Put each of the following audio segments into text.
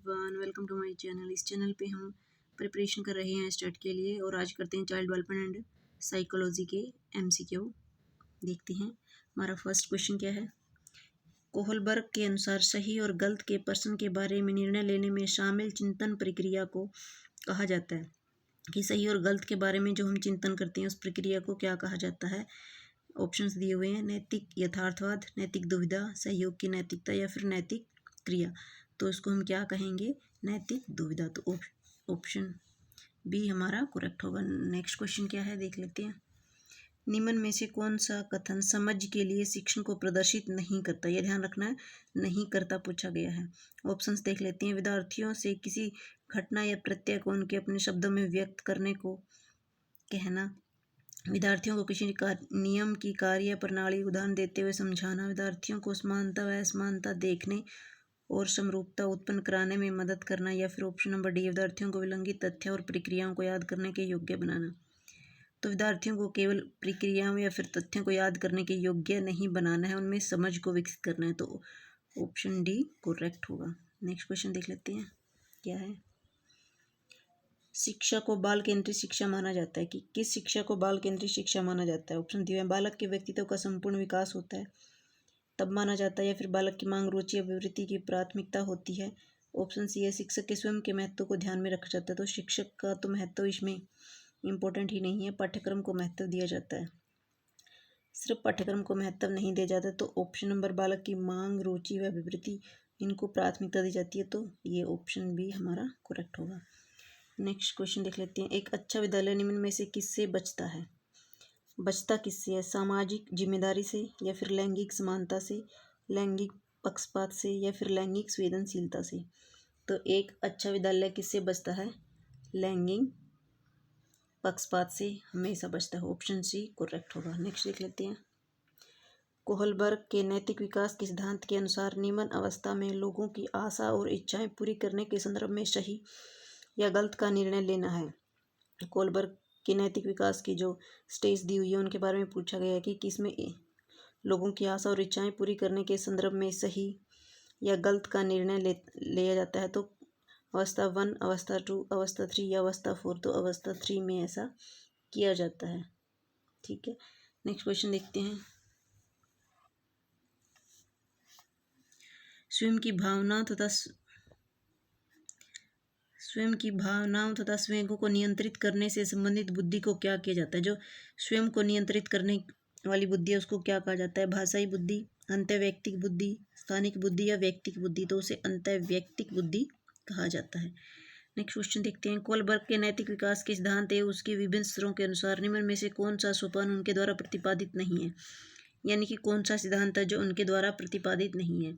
Everyone, welcome to my channel. इस channel पे हम प्रिपरेशन कर रहे हैं स्टेट के लिए और आज करते हैं चाइल्ड डेवलपमेंट एंड साइकोलॉजी के एमसीक्यू। देखते हैं हमारा फर्स्ट क्वेश्चन क्या है। कोहलबर्ग के अनुसार सही और गलत के प्रश्न के बारे में निर्णय लेने में शामिल चिंतन प्रक्रिया को कहा जाता है। कि सही और गलत के बारे में जो हम चिंतन करते हैं उस प्रक्रिया को क्या कहा जाता है। ऑप्शंस दिए हुए हैं, नैतिक यथार्थवाद, नैतिक दुविधा, सहयोग की नैतिकता या फिर नैतिक क्रिया। तो इसको हम क्या कहेंगे, नैतिक दुविधा। तो ऑप्शन बी हमारा करेक्ट होगा। नेक्स्ट क्वेश्चन क्या है देख लेते हैं। निम्न में से कौन सा कथन समझ के लिए शिक्षण को प्रदर्शित नहीं करता, यह ध्यान रखना है, नहीं करता पूछा गया है। ऑप्शंस देख लेते हैं। विद्यार्थियों से किसी घटना या प्रत्यय को उनके अपने शब्दों में व्यक्त करने को कहना, विद्यार्थियों को किसी नियम की कार्य प्रणाली उदाहरण देते हुए समझाना, विद्यार्थियों को समानता व असमानता देखने और समरूपता उत्पन्न कराने में मदद करना, या फिर ऑप्शन नंबर डी, विद्यार्थियों को विलंघित तथ्य और प्रक्रियाओं को याद करने के योग्य बनाना। तो विद्यार्थियों को केवल प्रक्रियाओं या फिर तथ्यों को याद करने के योग्य नहीं बनाना है, उनमें समझ को विकसित करना है। तो ऑप्शन डी करेक्ट होगा। नेक्स्ट क्वेश्चन देख लेते हैं क्या है। शिक्षा को बाल केंद्रित शिक्षा माना जाता है। कि किस शिक्षा को बाल केंद्रित शिक्षा माना जाता है। ऑप्शन दिए हैं। बालक के व्यक्तित्व का संपूर्ण विकास होता है तब माना जाता है, या फिर बालक की मांग, रुचि, अभिवृत्ति की प्राथमिकता होती है। ऑप्शन सी है, शिक्षक के स्वयं के महत्व को ध्यान में रखा जाता है। तो शिक्षक का तो महत्व इसमें इम्पोर्टेंट ही नहीं है, पाठ्यक्रम को महत्व दिया जाता है। सिर्फ पाठ्यक्रम को महत्व नहीं दिया जाता। तो ऑप्शन नंबर बालक की मांग, रुचि व अभिवृत्ति, इनको प्राथमिकता दी जाती है। तो ये ऑप्शन बी हमारा करेक्ट होगा। नेक्स्ट क्वेश्चन देख लेते हैं। एक अच्छा विद्यालय निम्न में से किससे बचता है। बचता किससे है। सामाजिक जिम्मेदारी से, या फिर लैंगिक समानता से, लैंगिक पक्षपात से, या फिर लैंगिक संवेदनशीलता से। तो एक अच्छा विद्यालय किससे बचता है, लैंगिक पक्षपात से हमेशा बचता है। ऑप्शन सी करेक्ट होगा। नेक्स्ट देख लेते हैं। कोहलबर्ग के नैतिक विकास के सिद्धांत के अनुसार निम्न अवस्था में लोगों की आशा और इच्छाएं पूरी करने के संदर्भ में सही या गलत का निर्णय लेना है। कोहलबर्ग के नैतिक विकास की जो स्टेज दी हुई है उनके बारे में पूछा गया है कि किसमें लोगों की आशा और इच्छाएं पूरी करने के संदर्भ में सही या गलत का निर्णय लिया जाता है। तो अवस्था 1, अवस्था 2, अवस्था 3 या अवस्था 4। तो अवस्था 3 में ऐसा किया जाता है। ठीक है, नेक्स्ट क्वेश्चन देखते हैं। स्वयं की भावनाओं तथा स्वयं को नियंत्रित करने से संबंधित बुद्धि को क्या किया जाता है। जो स्वयं को नियंत्रित करने वाली बुद्धि है उसको क्या कहा जाता है। भाषाई बुद्धि, अंतर्वैयक्तिक बुद्धि, स्थानिक बुद्धि या व्यक्तिक बुद्धि। तो उसे अंतर्वैयक्तिक बुद्धि कहा जाता है। नेक्स्ट क्वेश्चन देखते हैं। कोहलबर्ग के नैतिक विकास के सिद्धांत है उसके विभिन्न स्तरों के अनुसार निम्न में से कौन सा सोपान उनके द्वारा प्रतिपादित नहीं है। यानी कि कौन सा सिद्धांत है जो उनके द्वारा प्रतिपादित नहीं है।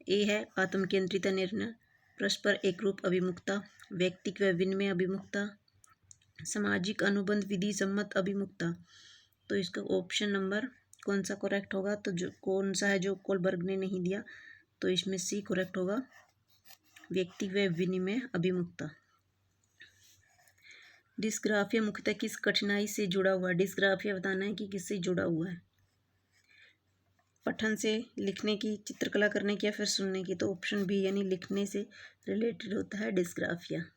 ए है आत्म केंद्रित निर्णय, परस्पर एकरूप अभिमुखता, व्यक्तिक व विनिमय अभिमुखता, सामाजिक अनुबंध विधि सम्मत अभिमुखता। तो इसका ऑप्शन नंबर कौन सा करेक्ट होगा। तो जो कौन सा है जो कोहलबर्ग ने नहीं दिया, तो इसमें सी करेक्ट होगा, व्यक्तिक व विनिमय अभिमुखता। डिस्ग्राफिया मुख्यतः किस कठिनाई से जुड़ा हुआ है। डिस्ग्राफिया बताना है कि किससे जुड़ा हुआ है। पठन से, लिखने की, चित्रकला करने की या फिर सुनने की। तो ऑप्शन बी यानी लिखने से रिलेटेड होता है डिस्ग्राफिया।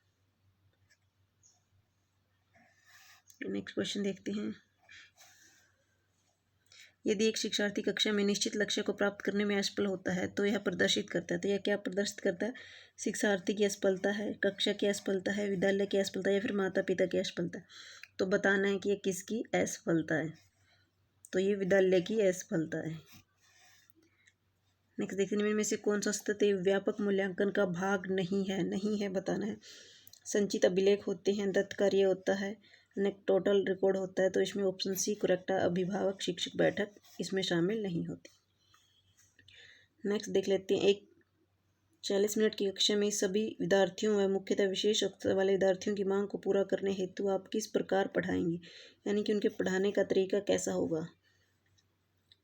नेक्स्ट क्वेश्चन देखते हैं। यदि एक शिक्षार्थी कक्षा में निश्चित लक्ष्य को प्राप्त करने में असफल होता है तो यह प्रदर्शित करता है। तो यह क्या प्रदर्शित करता है, शिक्षार्थी की असफलता है, कक्षा की असफलता है, विद्यालय की असफलता या फिर माता पिता की असफलता। तो बताना है कि यह किसकी असफलता है। तो ये विद्यालय की असफलता है। नेक्स्ट देखते हैं। इनमें से कौन सा सतत व्यापक मूल्यांकन का भाग नहीं है बताना है। संचित अभिलेख होते हैं, दत्त कार्य होता है, टोटल रिकॉर्ड होता है। तो इसमें ऑप्शन सी करेक्ट है, अभिभावक शिक्षक बैठक इसमें शामिल नहीं होती। नेक्स्ट देख लेते हैं। एक 40 मिनट की कक्षा में सभी विद्यार्थियों व मुख्यतः विशेष अवसर वाले विद्यार्थियों की मांग को पूरा करने हेतु आप किस प्रकार पढ़ाएंगे। यानी कि उनके पढ़ाने का तरीका कैसा होगा।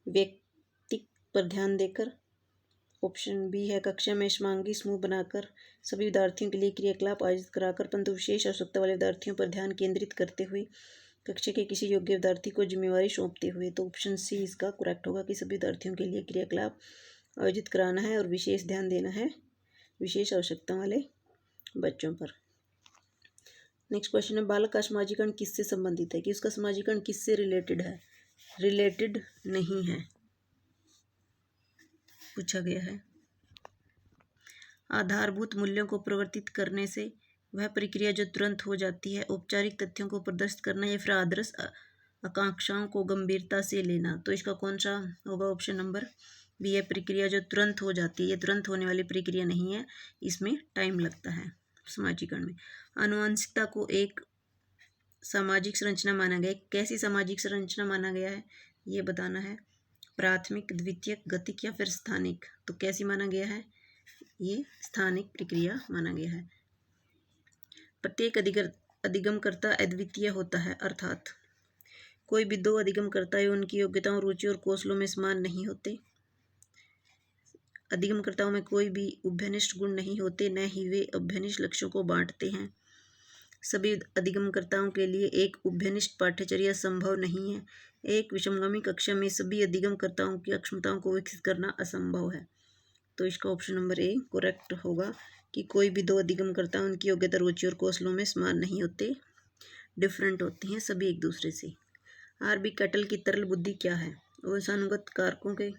व्यक्ति पर ध्यान देकर। ऑप्शन बी है, कक्षा में समांगी समूह बनाकर, सभी विद्यार्थियों के लिए क्रियाकलाप आयोजित कराकर, परंतु विशेष आवश्यकता वाले विद्यार्थियों पर ध्यान केंद्रित करते हुए, कक्षा के किसी योग्य विद्यार्थी को जिम्मेवारी सौंपते हुए। तो ऑप्शन सी इसका करेक्ट होगा कि सभी विद्यार्थियों के लिए क्रियाकलाप आयोजित कराना है और विशेष ध्यान देना है विशेष आवश्यकताओं वाले बच्चों पर। नेक्स्ट क्वेश्चन है, बालक का समाजीकरण किससे संबंधित है, कि उसका समाजीकरण किससे रिलेटेड है? रिलेटेड नहीं है, पूछा गया है। आधारभूत मूल्यों को परिवर्तित करने से वह प्रक्रिया जो तुरंत हो जाती है, औपचारिक तथ्यों को प्रदर्शित करना या फिर आदर्श आकांक्षाओं को गंभीरता से लेना। तो इसका कौन सा होगा? ऑप्शन नंबर बी है, प्रक्रिया जो तुरंत हो जाती है। ये तुरंत होने वाली प्रक्रिया नहीं है, इसमें टाइम लगता है समाजीकरण में। आनुवंशिकता को एक सामाजिक संरचना माना गया है। कैसी सामाजिक संरचना माना गया है, ये बताना है। प्राथमिक, द्वितीयक, गतिक या फिर स्थानिक। तो कैसी माना गया है? ये स्थानिक प्रक्रिया माना गया है। प्रत्येक अधिगमकर्ता अद्वितीय होता है, अर्थात कोई भी दो अधिगमकर्ता उनकी योग्यताओं, रुचि और कौशलों में समान नहीं होते। अधिगमकर्ताओं में कोई भी उभयनिष्ठ गुण नहीं होते, न ही वे उभयनिष्ठ लक्ष्यों को बांटते हैं। सभी अधिगमकर्ताओं के लिए एक उभयनिष्ठ पाठ्यचर्या संभव नहीं है। एक विषमगामी कक्षा में सभी अधिगमकर्ताओं की अक्षमताओं को विकसित करना असंभव है। तो इसका ऑप्शन नंबर ए करेक्ट होगा कि कोई भी दो अधिगमकर्ता उनकी योग्यता, रुचि और कौशलों में समान नहीं होते, डिफरेंट होती हैं सभी एक दूसरे से। आर.बी. कैटल की तरल बुद्धि क्या है? वंशानुगत कारकों के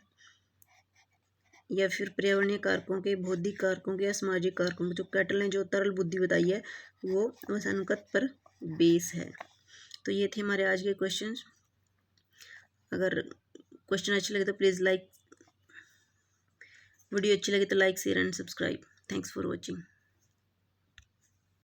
या फिर पर्यावरणीय कारकों के, बौद्धिक कारकों के या सामाजिक कारकों के। जो कैटल ने जो तरल बुद्धि बताई है वो वंशानुगत पर बेस है। तो ये थे हमारे आज के क्वेश्चंस। अगर क्वेश्चन अच्छे लगे तो प्लीज़ लाइक, वीडियो अच्छी लगे तो like, share and subscribe. Thanks for watching.